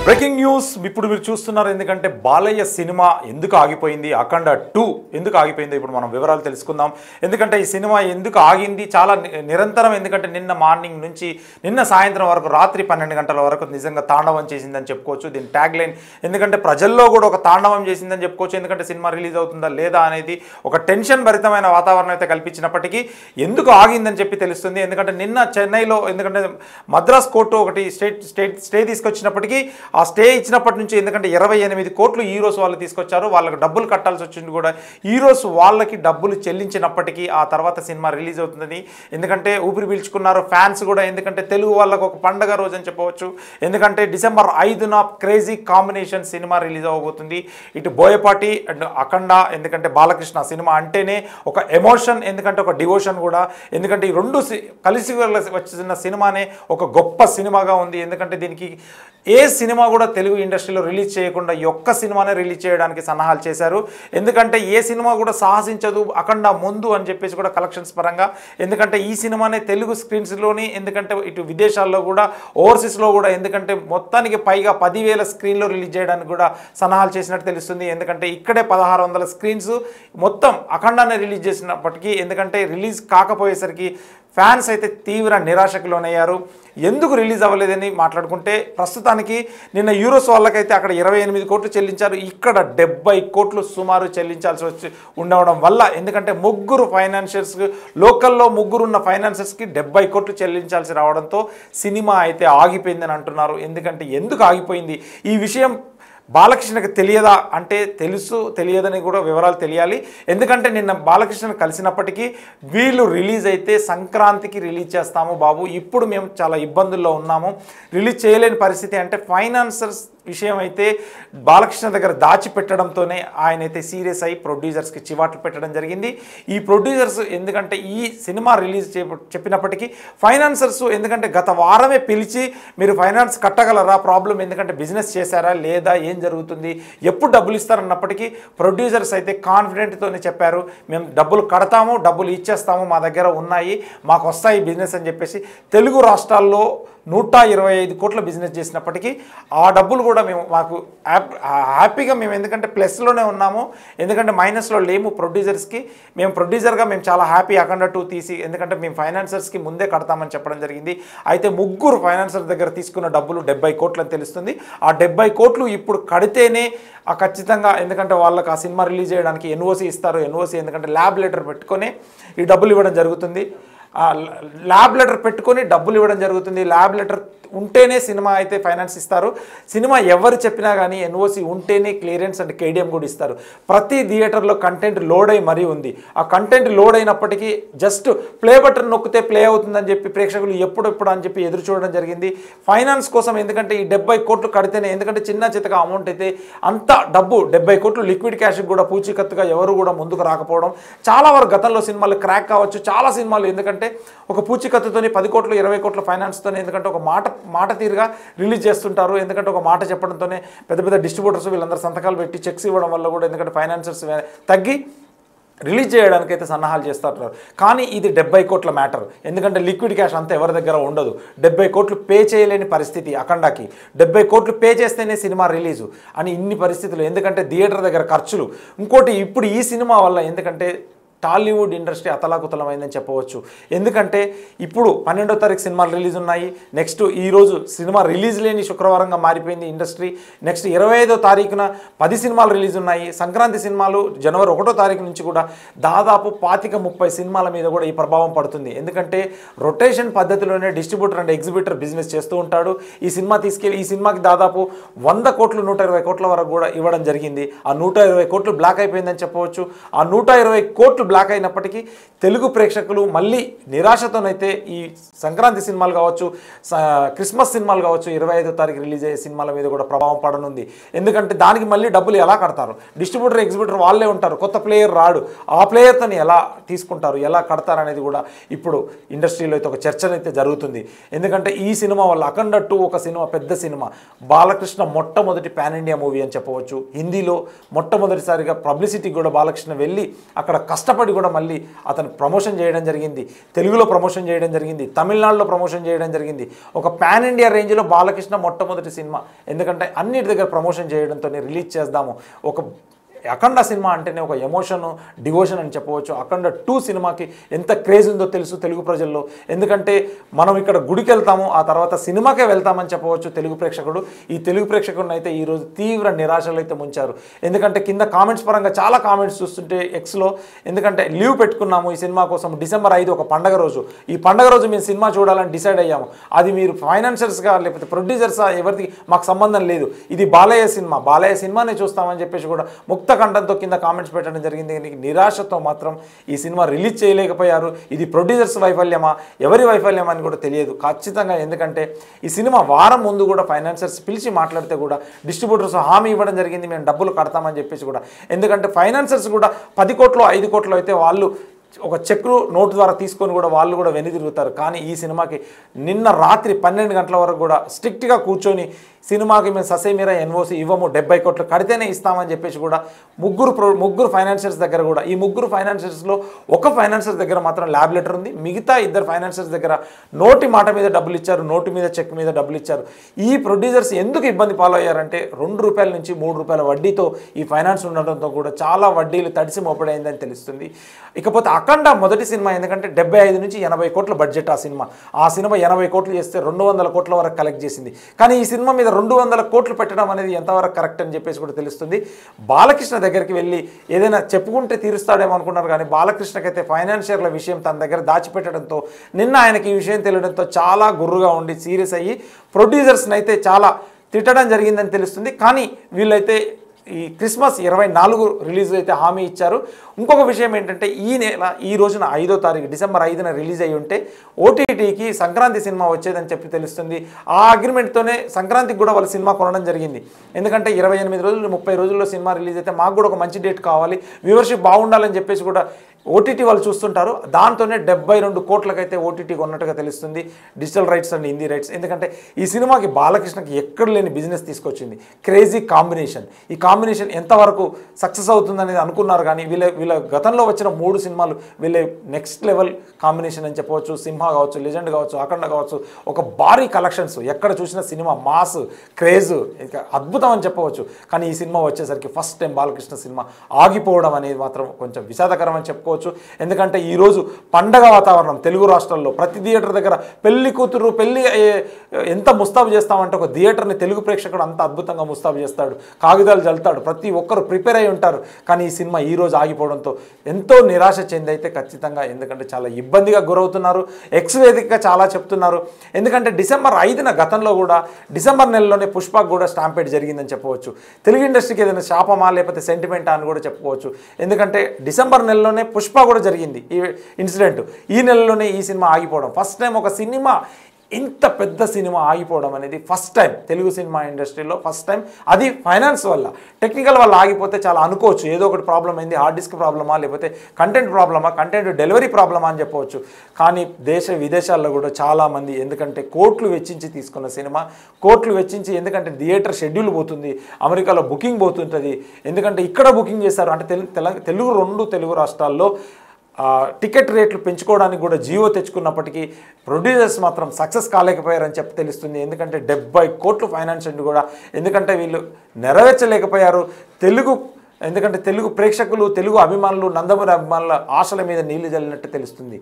Breaking news ఇప్పుడు మీరు చూస్తున్నారు. ఎందుకంటే బాలయ్య సినిమా ఎందుకు ఆగిపోయింది, అఖండ 2 ఎందుకు ఆగిపోయింది ఇప్పుడు మనం వివరాలు తెలుసుకుందాం. ఎందుకంటే ఈ సినిమా ఎందుకు ఆగింది చాలా నిరంతరం, ఎందుకంటే నిన్న మార్నింగ్ నుంచి నిన్న సాయంత్రం వరకు రాత్రి 12 గంటల వరకు నిజంగా తాండవం చేసిందని చెప్పుకోవచ్చు. దీని ట్యాగ్ లైన్ ఎందుకంటే ప్రజల్లో కూడా ఒక తాండవం చేసిందని చెప్పుకోవచ్చు. ఎందుకంటే సినిమా రిలీజ్ అవుతుందా లేదా అనేది ఒక టెన్షన్ భరితమైన వాతావరణం అయితే కల్పించినప్పటికీ ఎందుకు ఆగిందని చెప్పి తెలుస్తుంది. ఎందుకంటే నిన్న చెన్నైలో ఎందుకంటే మద్రాస్ కోర్టు ఒకటి స్టే తీసుకొచ్చినప్పటికీ ఆ స్టే ఇచ్చినప్పటి నుంచి ఎందుకంటే 28 కోట్లు ఈ రోజు వాళ్ళు తీసుకొచ్చారు. వాళ్ళకి డబ్బులు కట్టాల్సి వచ్చింది కూడా ఈ రోజు వాళ్ళకి డబ్బులు చెల్లించినప్పటికీ ఆ తర్వాత సినిమా రిలీజ్ అవుతుందని ఎందుకంటే ఊపిరి పీల్చుకున్నారు ఫ్యాన్స్ కూడా. ఎందుకంటే తెలుగు వాళ్ళకు ఒక పండగ రోజు అని చెప్పవచ్చు. ఎందుకంటే డిసెంబర్ 5న క్రేజీ కాంబినేషన్ సినిమా రిలీజ్ అవ్వబోతుంది. ఇటు బోయపాటి అండ్ అఖండ, ఎందుకంటే బాలకృష్ణ సినిమా అంటేనే ఒక ఎమోషన్, ఎందుకంటే ఒక డివోషన్ కూడా. ఎందుకంటే ఈ రెండు కలిసి వచ్చిన సినిమానే ఒక గొప్ప సినిమాగా ఉంది. ఎందుకంటే దీనికి ఏ సినిమా కూడా తెలుగు ఇండస్ట్రీలో రిలీజ్ చేయకుండా ఈ ఒక్క సినిమానే రిలీజ్ చేయడానికి సన్నాహాలు చేశారు. ఎందుకంటే ఏ సినిమా కూడా సాహసించదు అఖండ ముందు అని చెప్పేసి కూడా కలెక్షన్స్ పరంగా. ఎందుకంటే ఈ సినిమానే తెలుగు స్క్రీన్స్లోని ఎందుకంటే ఇటు విదేశాల్లో కూడా ఓవర్సీస్లో కూడా ఎందుకంటే మొత్తానికి పైగా 10,000 స్క్రీన్లో రిలీజ్ చేయడానికి కూడా సన్నాహాలు చేసినట్టు తెలుస్తుంది. ఎందుకంటే ఇక్కడే 1600 స్క్రీన్స్ మొత్తం అఖండానే రిలీజ్ చేసినప్పటికీ ఎందుకంటే రిలీజ్ కాకపోయేసరికి ఫ్యాన్స్ అయితే తీవ్ర నిరాశకు లోనయ్యారు. ఎందుకు రిలీజ్ అవ్వలేదని మాట్లాడుకుంటే ప్రస్తుతానికి నిన్న యూరోస్ వాళ్ళకైతే అక్కడ 28 కోట్లు చెల్లించారు, ఇక్కడ 70 కోట్లు సుమారు చెల్లించాల్సి ఉండడం వల్ల ఎందుకంటే ముగ్గురు ఫైనాన్షియర్స్ లోకల్లో ముగ్గురున్న ఫైనాన్షియర్స్కి 70 కోట్లు చెల్లించాల్సి రావడంతో సినిమా అయితే ఆగిపోయిందని అంటున్నారు. ఎందుకంటే ఎందుకు ఆగిపోయింది ఈ విషయం బాలకృష్ణకి తెలియదా అంటే తెలుసు, తెలియదని కూడా వివరాలు తెలియాలి. ఎందుకంటే నిన్న బాలకృష్ణను కలిసినప్పటికీ వీళ్ళు రిలీజ్ అయితే సంక్రాంతికి రిలీజ్ చేస్తాము బాబు, ఇప్పుడు మేము చాలా ఇబ్బందుల్లో ఉన్నాము, రిలీజ్ చేయలేని పరిస్థితి అంటే ఫైనాన్సర్స్ విషయం అయితే బాలకృష్ణ దగ్గర దాచిపెట్టడంతోనే ఆయన అయితే సీరియస్ అయ్యి ప్రొడ్యూసర్స్కి చివాట్లు పెట్టడం జరిగింది. ఈ ప్రొడ్యూసర్స్ ఎందుకంటే ఈ సినిమా రిలీజ్ చెప్పినప్పటికీ ఫైనాన్సర్స్ ఎందుకంటే గత వారమే పిలిచి మీరు ఫైనాన్స్ కట్టగలరా, ప్రాబ్లం ఎందుకంటే బిజినెస్ చేశారా లేదా, ఏం జరుగుతుంది, ఎప్పుడు డబ్బులు ఇస్తారన్నప్పటికీ ప్రొడ్యూసర్స్ అయితే కాన్ఫిడెంట్తోనే చెప్పారు మేము డబ్బులు కడతాము, డబ్బులు ఇచ్చేస్తాము, మా దగ్గర ఉన్నాయి, మాకు వస్తాయి బిజినెస్ అని చెప్పేసి. తెలుగు రాష్ట్రాల్లో 125 కోట్ల బిజినెస్ చేసినప్పటికీ ఆ డబ్బులు కూడా మేము మాకు హ్యాపీగా మేము ఎందుకంటే ప్లస్లోనే ఉన్నాము, ఎందుకంటే మైనస్లో లేము. ప్రొడ్యూసర్స్కి మేము ప్రొడ్యూసర్గా మేము చాలా హ్యాపీ అఖండ 2 తీసి ఎందుకంటే మేము ఫైనాన్సర్స్కి ముందే కడతామని చెప్పడం జరిగింది. అయితే ముగ్గురు ఫైనాన్సర్ దగ్గర తీసుకున్న డబ్బులు 70 కోట్లు అని తెలుస్తుంది. ఆ 70 కోట్లు ఇప్పుడు కడితేనే ఖచ్చితంగా ఎందుకంటే వాళ్ళకి ఆ సినిమా రిలీజ్ చేయడానికి ఎన్ఓసి ఇస్తారు. ఎన్ఓసి ఎందుకంటే ల్యాబ్ లెటర్ పెట్టుకొని ఈ డబ్బులు ఇవ్వడం జరుగుతుంది. ల్యాబ్ లెటర్ పెట్టుకొని డబ్బులు ఇవ్వడం జరుగుతుంది. ల్యాబ్ లెటర్ ఉంటేనే సినిమా అయితే ఫైనాన్స్ ఇస్తారు. సినిమా ఎవరు చెప్పినా కానీ ఎన్ఓసి ఉంటేనే క్లియరెన్స్ అండ్ కేడిఎం కూడా ఇస్తారు. ప్రతి థియేటర్లో కంటెంట్ లోడ్ అయి మరీ ఉంది. ఆ కంటెంట్ లోడ్ అయినప్పటికీ జస్ట్ ప్లే బటన్ నొక్కితే ప్లే అవుతుందని చెప్పి ప్రేక్షకులు ఎప్పుడెప్పుడు అని చెప్పి ఎదురు చూడడం జరిగింది ఫైనాన్స్ కోసం. ఎందుకంటే ఈ 70 కోట్లు కడితేనే, ఎందుకంటే చిన్న చితక అమౌంట్ అయితే అంత డబ్బు 70 కోట్లు లిక్విడ్ క్యాష్కి కూడా పూచీకత్తుగా ఎవరు కూడా ముందుకు రాకపోవడం. చాలా వరకు గతంలో సినిమాలు క్రాక్ కావచ్చు, చాలా సినిమాలు ఎందుకంటే ఒక పూచీకత్తుతోని 10 కోట్లు 20 కోట్ల ఫైనాన్స్తో ఎందుకంటే ఒక మాట తీరుగా రిలీజ్ చేస్తుంటారు. ఎందుకంటే ఒక మాట చెప్పడంతోనే పెద్ద పెద్ద డిస్ట్రిబ్యూటర్స్ వీళ్ళందరూ సంతకాలు పెట్టి చెక్స్ ఇవ్వడం వల్ల కూడా ఎందుకంటే ఫైనాన్సర్స్ తగ్గి రిలీజ్ చేయడానికైతే సన్నాహాలు చేస్తుంటారు. కానీ ఇది 70 కోట్ల మ్యాటర్. ఎందుకంటే లిక్విడ్ క్యాష్ అంతా ఎవరి దగ్గర ఉండదు. 70 కోట్లు పే చేయలేని పరిస్థితి అఖండాకి. 70 కోట్లు పే చేస్తేనే సినిమా రిలీజు అని ఇన్ని పరిస్థితులు. ఎందుకంటే థియేటర్ దగ్గర ఖర్చులు. ఇంకోటి ఇప్పుడు ఈ సినిమా వల్ల ఎందుకంటే టాలీవుడ్ ఇండస్ట్రీ అతలాకుతలమైందని చెప్పవచ్చు. ఎందుకంటే ఇప్పుడు 12వ తారీఖు సినిమాలు రిలీజ్ ఉన్నాయి. నెక్స్ట్ ఈరోజు సినిమా రిలీజ్ లేని శుక్రవారంగా మారిపోయింది ఇండస్ట్రీ. నెక్స్ట్ 25వ తారీఖున 10 సినిమాలు రిలీజ్ ఉన్నాయి. సంక్రాంతి సినిమాలు జనవరి 1వ తారీఖు నుంచి కూడా దాదాపు 25-30 సినిమాల మీద కూడా ఈ ప్రభావం పడుతుంది. ఎందుకంటే రొటేషన్ పద్ధతిలోనే డిస్ట్రిబ్యూటర్ అండ్ ఎగ్జిబిటర్ బిజినెస్ చేస్తూ ఉంటాడు. ఈ సినిమా తీసుకెళ్ళి ఈ సినిమాకి దాదాపు 100 కోట్లు 120 కోట్ల వరకు కూడా ఇవ్వడం జరిగింది. ఆ 120 కోట్లు బ్లాక్ అయిపోయిందని చెప్పవచ్చు. ఆ 120 కోట్లు బ్లాక్ అయినప్పటికీ తెలుగు ప్రేక్షకులు మళ్ళీ నిరాశతోనైతే ఈ సంక్రాంతి సినిమాలు కావచ్చు, క్రిస్మస్ సినిమాలు కావచ్చు, 25వ తారీఖు రిలీజ్ అయ్యే సినిమాల మీద కూడా ప్రభావం పడనుంది. ఎందుకంటే దానికి మళ్ళీ డబ్బులు ఎలా కడతారు, డిస్ట్రిబ్యూటర్ ఎగ్జిబిటర్ వాళ్ళే ఉంటారు, కొత్త ప్లేయర్ రాడు, ఆ ప్లేయర్తో ఎలా తీసుకుంటారు, ఎలా కడతారు అనేది కూడా ఇప్పుడు ఇండస్ట్రీలో అయితే ఒక చర్చనైతే జరుగుతుంది. ఎందుకంటే ఈ సినిమా వల్ల అఖండ 2 ఒక సినిమా, పెద్ద సినిమా, బాలకృష్ణ మొట్టమొదటి పాన్ ఇండియా మూవీ అని చెప్పవచ్చు. హిందీలో మొట్టమొదటిసారిగా పబ్లిసిటీకి కూడా బాలకృష్ణ వెళ్ళి అక్కడ కష్టపడి కష్టపడి కూడా మళ్ళీ అతను ప్రమోషన్ చేయడం జరిగింది, తెలుగులో ప్రమోషన్ చేయడం జరిగింది, తమిళనాడులో ప్రమోషన్ చేయడం జరిగింది. ఒక పాన్ ఇండియా రేంజ్లో బాలకృష్ణ మొట్టమొదటి సినిమా, ఎందుకంటే అన్నిటి దగ్గర ప్రమోషన్ చేయడంతో రిలీజ్ చేద్దాము. ఒక అఖండ సినిమా అంటేనే ఒక ఎమోషన్, డివోషన్ అని చెప్పవచ్చు. అఖండ 2 సినిమాకి ఎంత క్రేజ్ ఉందో తెలుసు తెలుగు ప్రజల్లో. ఎందుకంటే మనం ఇక్కడ గుడికి వెళ్తాము, ఆ తర్వాత సినిమాకే వెళ్తామని చెప్పవచ్చు తెలుగు ప్రేక్షకుడు. ఈ తెలుగు ప్రేక్షకుడిని అయితే ఈరోజు తీవ్ర నిరాశలు అయితే ముంచారు. ఎందుకంటే కింద కామెంట్స్ పరంగా చాలా కామెంట్స్ చూస్తుంటే ఎక్స్లో, ఎందుకంటే లీవ్ పెట్టుకున్నాము ఈ సినిమా కోసం, డిసెంబర్ 5 ఒక పండగ రోజు, ఈ పండగ రోజు మేము సినిమా చూడాలని డిసైడ్ అయ్యాము. అది మీరు ఫైనాన్షియర్స్గా లేకపోతే ప్రొడ్యూసర్సా ఎవరికి మాకు సంబంధం లేదు, ఇది బాలయ్య సినిమా, బాలయ్య సినిమానే చూస్తామని చెప్పేసి కూడా ముక్త కంఠంతో కింద కామెంట్స్ పెట్టడం జరిగింది. నిరాశతో మాత్రం ఈ సినిమా రిలీజ్ చేయలేకపోయారు. ఇది ప్రొడ్యూసర్స్ వైఫల్యమా, ఎవరి వైఫల్యమా అని కూడా తెలియదు ఖచ్చితంగా. ఎందుకంటే ఈ సినిమా వారం ముందు కూడా ఫైనాన్సర్స్ పిలిచి మాట్లాడితే కూడా డిస్ట్రిబ్యూటర్స్ హామీ ఇవ్వడం జరిగింది, మేము డబ్బులు కడతామని చెప్పేసి కూడా. ఎందుకంటే ఫైనాన్సర్స్ కూడా 10 కోట్లు 5 కోట్లు అయితే వాళ్ళు ఒక చెక్ నోటు ద్వారా తీసుకొని కూడా వాళ్ళు కూడా వెనుదిరుగుతారు. కానీ ఈ సినిమాకి నిన్న రాత్రి 12 గంటల వరకు కూడా స్ట్రిక్ట్గా కూర్చొని సినిమాకి మేము ససేమిరా ఎన్ఓసి ఇవ్వము, 70 కోట్లు కడితేనే ఇస్తామని చెప్పేసి కూడా ముగ్గురు ఫైనాన్షియర్స్ దగ్గర కూడా, ఈ ముగ్గురు ఫైనాన్షియర్స్లో ఒక ఫైనాన్షియర్ దగ్గర మాత్రం ల్యాబ్ లెటర్ ఉంది, మిగతా 2 ఫైనాన్షియర్స్ దగ్గర నోటి మాట మీద డబ్బులు ఇచ్చారు, నోటి మీద చెక్ మీద డబ్బులు ఇచ్చారు. ఈ ప్రొడ్యూసర్స్ ఎందుకు ఇబ్బంది పాలయ్యారంటే ₹2 నుంచి ₹3 వడ్డీతో ఈ ఫైనాన్స్ ఉండడంతో కూడా చాలా వడ్డీలు తడిసి మోపడైందని తెలుస్తుంది. ఇకపోతే అఖండ మొదటి సినిమా, ఎందుకంటే 75 నుంచి 80 కోట్ల బడ్జెట్ ఆ సినిమా 80 కోట్లు చేస్తే 200 కోట్ల వరకు కలెక్ట్ చేసింది. కానీ ఈ సినిమా మీద 200 కోట్లు పెట్టడం అనేది ఎంతవరకు కరెక్ట్ అని చెప్పేసి కూడా తెలుస్తుంది. బాలకృష్ణ దగ్గరికి వెళ్ళి ఏదైనా చెప్పుకుంటే తీరుస్తాడేమో అనుకున్నారు, కానీ బాలకృష్ణకైతే ఫైనాన్షియర్ల విషయం తన దగ్గర దాచిపెట్టడంతో నిన్న ఆయనకి ఈ విషయం తెలియడంతో చాలా గుర్రుగా ఉండి సీరియస్ అయ్యి ప్రొడ్యూసర్స్ని అయితే చాలా తిట్టడం జరిగిందని తెలుస్తుంది. కానీ వీళ్ళైతే ఈ క్రిస్మస్ 24 రిలీజ్ అయితే హామీ ఇచ్చారు. ఇంకొక విషయం ఏంటంటే ఈ రోజున 5వ తారీఖు డిసెంబర్ 5న రిలీజ్ అయ్యి ఉంటే ఓటీటీకి సంక్రాంతి సినిమా వచ్చేదని చెప్పి తెలుస్తుంది. ఆ అగ్రిమెంట్తోనే సంక్రాంతికి కూడా వాళ్ళు సినిమా కొనడం జరిగింది. ఎందుకంటే 28 రోజులు 30 రోజుల్లో సినిమా రిలీజ్ అయితే మాకు కూడా ఒక మంచి డేట్ కావాలి, వ్యూవర్షిప్ బాగుండాలని చెప్పేసి కూడా ఓటీటీ వాళ్ళు చూస్తుంటారు. దాంతోనే 72 కోట్లకైతే ఓటీటీ కొన్నట్టుగా తెలుస్తుంది, digital rights and Hindi rights. ఎందుకంటే ఈ సినిమాకి బాలకృష్ణకి ఎక్కడ లేని బిజినెస్ తీసుకొచ్చింది, క్రేజీ కాంబినేషన్. ఈ కాంబినేషన్ ఎంతవరకు సక్సెస్ అవుతుందనేది అనుకున్నారు, కానీ వీళ్ళ గతంలో వచ్చిన 3 సినిమాలు వీళ్ళ నెక్స్ట్ లెవెల్ కాంబినేషన్ అని చెప్పవచ్చు. సింహ కావచ్చు, లెజెండ్ కావచ్చు, అఖండ కావచ్చు, ఒక భారీ కలెక్షన్స్, ఎక్కడ చూసిన సినిమా మాస్ క్రేజ్ అద్భుతం అని చెప్పవచ్చు. కానీ ఈ సినిమా వచ్చేసరికి ఫస్ట్ టైం బాలకృష్ణ సినిమా ఆగిపోవడం అనేది మాత్రం కొంచెం విషాదకరం అని చెప్పుకోవచ్చు. ఎందుకంటే ఈరోజు పండగ వాతావరణం తెలుగు రాష్ట్రాల్లో ప్రతి థియేటర్ దగ్గర పెళ్లి కూతురు పెళ్లి ఎంత ముస్తాబు చేస్తామంటే ఒక థియేటర్ని తెలుగు ప్రేక్షకుడు అంత అద్భుతంగా ముస్తాబు చేస్తాడు, కాగితాలు జల్తాడు, ప్రతి ఒక్కరు ప్రిపేర్ అయి ఉంటారు. కానీ ఈ సినిమా ఈరోజు ఆగిపోవడంతో ఎంతో నిరాశ చెంది అయితే ఖచ్చితంగా, ఎందుకంటే చాలా ఇబ్బందిగా గురవుతున్నారు. ఎక్స్ వేదికగా చాలా చెప్తున్నారు. ఎందుకంటే డిసెంబర్ 5న గతంలో కూడా డిసెంబర్ నెలలోనే పుష్పకు కూడా స్టాంపేట్ జరిగిందని చెప్పవచ్చు. తెలుగు ఇండస్ట్రీకి ఏదైనా శాపమా లేకపోతే సెంటిమెంటా అని కూడా చెప్పుకోవచ్చు. ఎందుకంటే డిసెంబర్ నెలలోనే పుష్ప కూడా జరిగింది ఈ ఇన్సిడెంట్, ఈ నెలలోనే ఈ సినిమా ఆగిపోవడం. ఫస్ట్ టైం ఒక సినిమా, ఇంత పెద్ద సినిమా ఆగిపోవడం అనేది ఫస్ట్ టైం తెలుగు సినిమా ఇండస్ట్రీలో, ఫస్ట్ టైం. అది ఫైనాన్స్ వల్ల, టెక్నికల్ వల్ల ఆగిపోతే చాలా అనుకోవచ్చు, ఏదో ఒకటి ప్రాబ్లం అయింది, హార్డ్ డిస్క్ ప్రాబ్లమా లేకపోతే కంటెంట్ ప్రాబ్లమా, కంటెంట్ డెలివరీ ప్రాబ్లమా అని చెప్పవచ్చు. కానీ దేశ విదేశాల్లో కూడా చాలామంది, ఎందుకంటే కోట్లు వెచ్చించి తీసుకున్న సినిమా, కోట్లు వెచ్చించి, ఎందుకంటే థియేటర్ షెడ్యూల్ పోతుంది, అమెరికాలో బుకింగ్ పోతుంటుంది, ఎందుకంటే ఇక్కడ బుకింగ్ చేస్తారు. అంటే రెండు తెలుగు రాష్ట్రాల్లో టికెట్ రేట్లు పెంచుకోవడానికి కూడా జీవో తెచ్చుకున్నప్పటికీ ప్రొడ్యూసర్స్ మాత్రం సక్సెస్ కాలేకపోయారని చెప్పి తెలుస్తుంది. ఎందుకంటే 70 కోట్లు ఫైనాన్స్ అండ్ కూడా, ఎందుకంటే వీళ్ళు నెరవేర్చలేకపోయారు. ఎందుకంటే తెలుగు ప్రేక్షకులు, తెలుగు అభిమానులు, నందమూరి అభిమానుల ఆశల మీద నీళ్లు జల్లినట్టు తెలుస్తుంది.